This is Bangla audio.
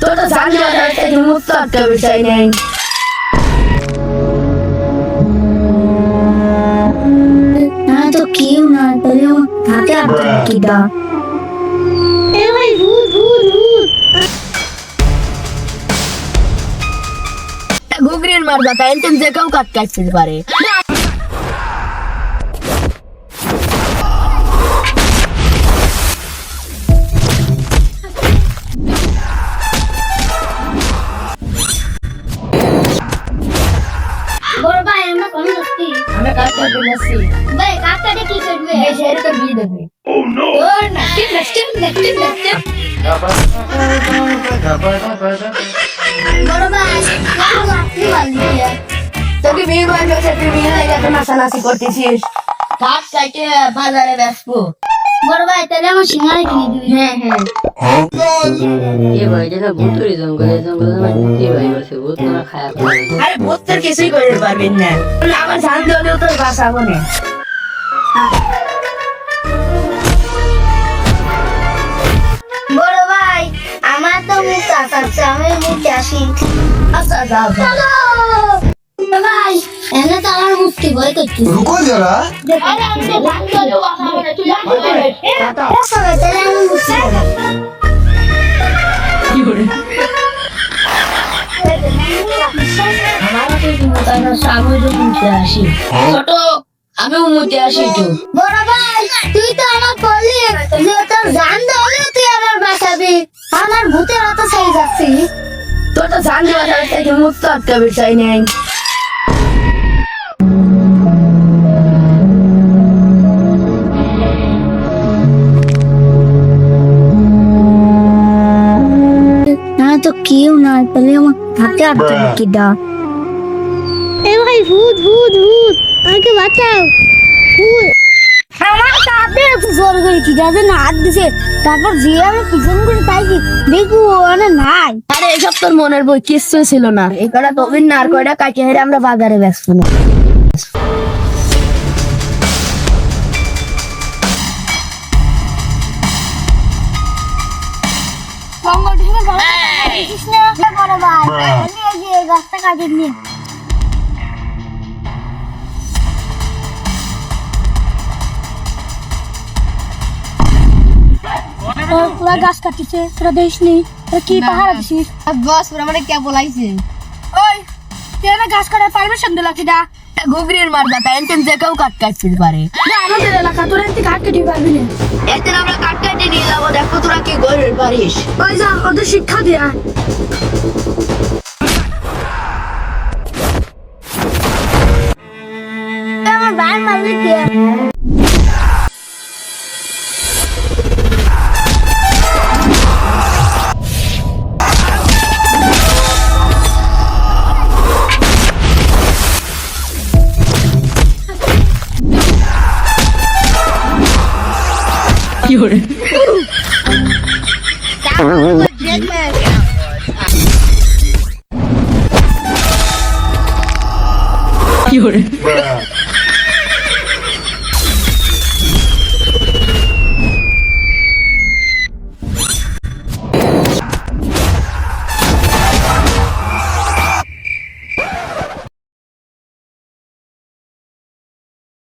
তোরা জানি থেকে মুক্ত আটকাবে চাই নাই। না তো কেউ না তাহলে হাতে আটকে কি দা ঘুগরির মারবা তাই যে কেউ কাটতে পারে। বড় ভাই আমরা কোন দস্তি আমরা কাটতে পেরেছি ভাই কাকাটা কি করবে এই শেয়ার তো বিয়ে দেবে। ওর নাকি বড় ভাই আপনি বলিয়ে তোকে বিয়ে করে তুই বিয়ে হয়ে গেছে নাচানাচি করতেছিস। কাট কাটে বাজারে বেচবো। বড় ভাই তাহলে আমার সিঙ্গারা কিনে দিবি হ্যাঁ হ্যাঁ এ ভাই এটা ভূতের জঙ্গলে এ ভাই বসে ভূত না খায়া খায়। আরে ভূত তোর কিছুই করতে পারবেন না। আমার জান দিলেও তোর বাঁচাবো না। বড় ভাই আমার তো মুখ আসাচ্ছে আমি মুখে আসি আচ্ছা যাও চলো বড় ভাই এনে তো আমার মুক্তি ভয় করছি रुको जरा আরে আমি তো ভাগ করবো আমার তুই ভাগ করবি তাহলে আমি মুক্তি আমারও তো মতানো সামনে মুখে আসি ছোট আমি মুখে আসি তো। বড় ভাই তুই তো আমার বললি যে তোর জান দলে তুই আমার বাঁচাবি আমার ভূতের হাতে চাই যাচ্ছি তোর তো জান দেওয়া থেকে মুক্ত আটকাবে চাই নাই। না তো কেউ না তাহলে আমার হাতে আটকে কি দা এ ভাই ভূত ভূত ভূত আমাকে বাঁচাও ভূত আমার কাঁদে জোর করে কি যাতে না হাত দিছে তারপর যে আমি পিছন করে তাই কি দেখু ওখানে নাই আরে এসব তোর মনের বই কিচ্ছু ছিল না। এই কটা তবিন না আর কয়টা কাটিয়ে হেরে আমরা বাজারে বেচবো না। বড় ভাই আমি এই যে গাছটা কাটিয়ে নিয়ে পুরা গাছ কাটিছে তোরা দেখিসনি তোরা কি পাহাড় দিছিস বস আমরা কে বলাইছে ওই তুই না গাছ কাটার পারমিশন দিলা কি দা ঘুগরির মারবা তাই যে কেউ কাটতে পারে। আমাদের এলাকা তোরা এতে কাট কেটে পারবি না একদিন আমরা কাট কাটে নিয়ে যাবো দেখো তোরা কি করতে পারিস। ওই যা ওদের শিক্ষা দিয়া আমার ভাই মারলি কে Bruh.